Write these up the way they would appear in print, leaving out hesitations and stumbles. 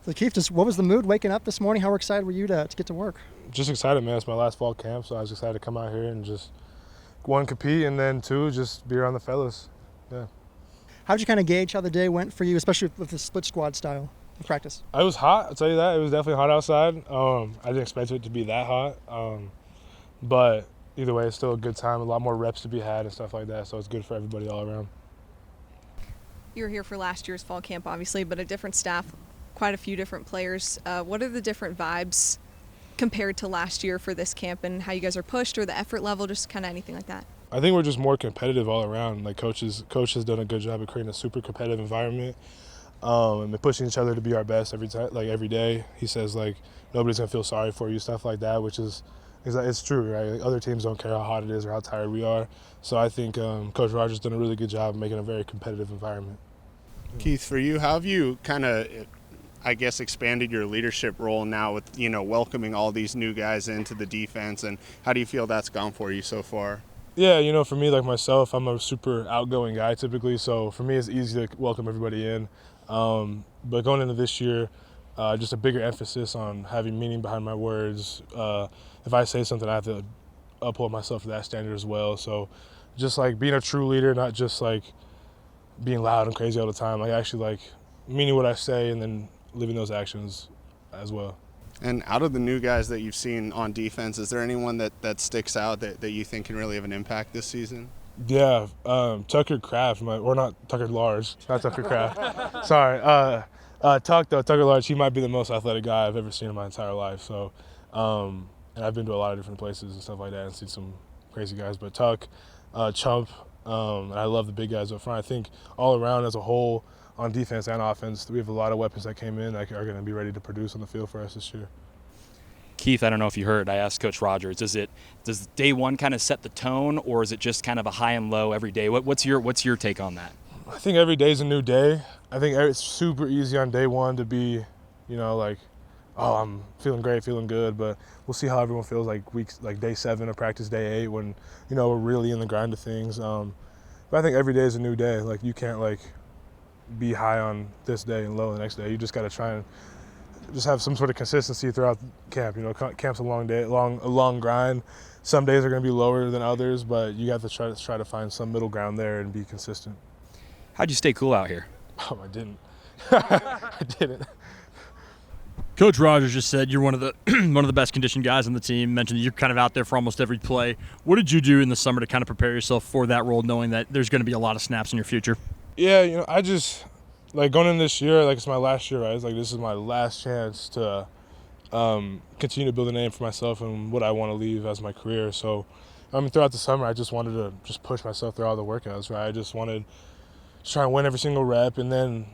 So Keith, just what was the mood waking up this morning? How excited were you to get to work? Just excited, man. It's my last fall camp, so I was excited to come out here and just, one, compete, and then two, just be around the fellas. Yeah. How did you kind of gauge how the day went for you, especially with the split squad style of practice? It was hot, I'll tell you that. It was definitely hot outside. I didn't expect it to be that hot. But either way, it's still a good time. A lot more reps to be had and stuff like that, so it's good for everybody all around. You were here for last year's fall camp, obviously, but a different staff, quite a few different players. What are the different vibes compared to last year for this camp, and how you guys are pushed, or the effort level, just kind of anything like that? I think we're just more competitive all around. Like coach has done a good job of creating a super competitive environment, and pushing each other to be our best every time, like every day. He says like nobody's gonna feel sorry for you, stuff like that, which is it's true, right? Like, other teams don't care how hot it is or how tired we are. So I think Coach Rogers done a really good job of making a very competitive environment. Keith, for you, how have you kind of, I guess, expanded your leadership role now with, welcoming all these new guys into the defense, and how do you feel that's gone for you so far? Yeah, for me, like myself, I'm a super outgoing guy typically, so for me it's easy to welcome everybody in. But going into this year, just a bigger emphasis on having meaning behind my words. If I say something, I have to uphold myself to that standard as well. So just like being a true leader, not just like being loud and crazy all the time. Like actually like meaning what I say and then living those actions as well. And out of the new guys that you've seen on defense, is there anyone that sticks out that you think can really have an impact this season? Yeah, Tucker Kraft, or not Tucker Large, not Tucker Kraft. Sorry, Tucker Large. He might be the most athletic guy I've ever seen in my entire life. So, and I've been to a lot of different places and stuff like that and seen some crazy guys. But Tuck, Chump, and I love the big guys up front. I think all around as a whole, on defense and offense, we have a lot of weapons that came in that are going to be ready to produce on the field for us this year. Keith, I don't know if you heard, I asked Coach Rogers, does day one kind of set the tone, or is it just kind of a high and low every day? What's your take on that? I think every day is a new day. I think it's super easy on day one to be, like, oh, I'm feeling great, feeling good, but we'll see how everyone feels like day 7 of practice, day 8, when, we're really in the grind of things. But I think every day is a new day. Like, you can't, be high on this day and low the next day. You just got to try and just have some sort of consistency throughout camp. Camp's a long day, a long grind. Some days are going to be lower than others, but you have to try to find some middle ground there and be consistent. How'd you stay cool out here? Oh, I didn't. I didn't. Coach Rogers just said you're one of the best conditioned guys on the team. Mentioned that you're kind of out there for almost every play. What did you do in the summer to kind of prepare yourself for that role, knowing that there's going to be a lot of snaps in your future? Yeah, I just, going in this year, it's my last year, right? It's this is my last chance to continue to build a name for myself and what I want to leave as my career. So, throughout the summer, I just wanted to just push myself through all the workouts, right? I just wanted to try and win every single rep, and then,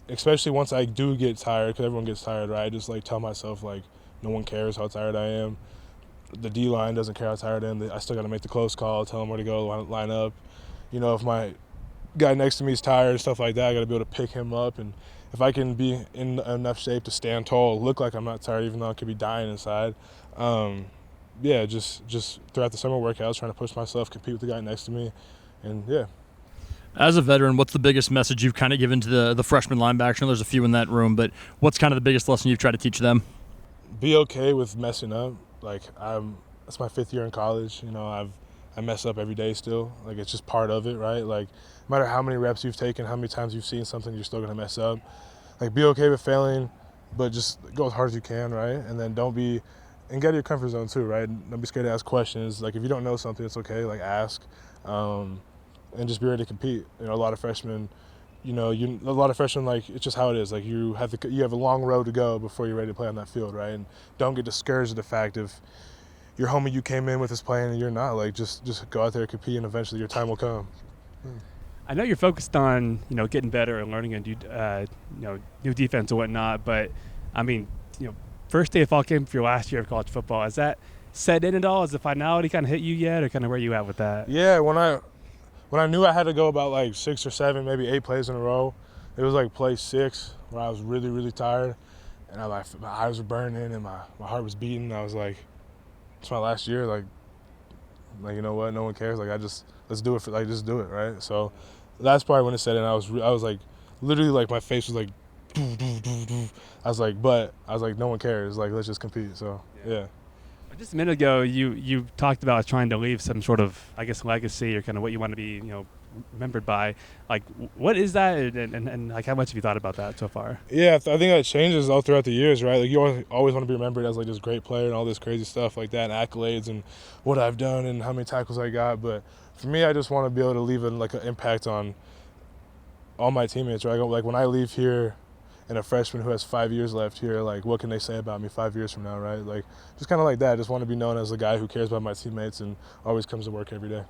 especially once I do get tired, because everyone gets tired, right? I just, tell myself, no one cares how tired I am. The D-line doesn't care how tired I am. I still got to make the close call, tell them where to go, line up. If my guy next to me is tired and stuff like that, I got to be able to pick him up. And if I can be in enough shape to stand tall, look like I'm not tired, even though I could be dying inside. Just throughout the summer workouts, trying to push myself, compete with the guy next to me, and yeah. As a veteran, what's the biggest message you've kind of given to the freshman linebackers? I know there's a few in that room, but what's kind of the biggest lesson you've tried to teach them? Be okay with messing up. That's my 5th year in college. I mess up every day still. It's just part of it, right? No matter how many reps you've taken, how many times you've seen something, you're still going to mess up. Be okay with failing, but just go as hard as you can, right? And then and get out of your comfort zone too, right? Don't be scared to ask questions. If you don't know something, it's okay, ask. And just be ready to compete. A lot of freshmen, it's just how it is. You have a long road to go before you're ready to play on that field, right? And don't get discouraged at the fact if your homie you came in with is playing and you're not. Just go out there and compete, and eventually your time will come. I know you're focused on getting better and learning a new defense and whatnot, but first day of fall camp for your last year of college football, is that set in at all? Has the finality kind of hit you yet, or kind of where you at with that? Yeah, when I knew I had to go about 6 or 7, maybe 8 plays in a row, it was play 6 where I was really, really tired, and my eyes were burning and my heart was beating. I was it's my last year. You know what? No one cares. Let's do it just do it, right? So that's probably when it set in. I was literally my face was doo, doo, doo, doo. I was like, no one cares. Like, let's just compete. So, yeah. Just a minute ago, you talked about trying to leave some sort of, I guess, legacy or kind of what you want to be, remembered by. Like, what is that, and like, how much have you thought about that so far? Yeah, I think that changes all throughout the years, right? Like, you always want to be remembered as like this great player and all this crazy stuff like that, and accolades and what I've done and how many tackles I got. But for me, I just want to be able to leave an impact on all my teammates, right? Like, when I leave here and a freshman who has 5 years left here, like, what can they say about me 5 years from now, right? Like, just kind of like that. I just want to be known as a guy who cares about my teammates and always comes to work every day.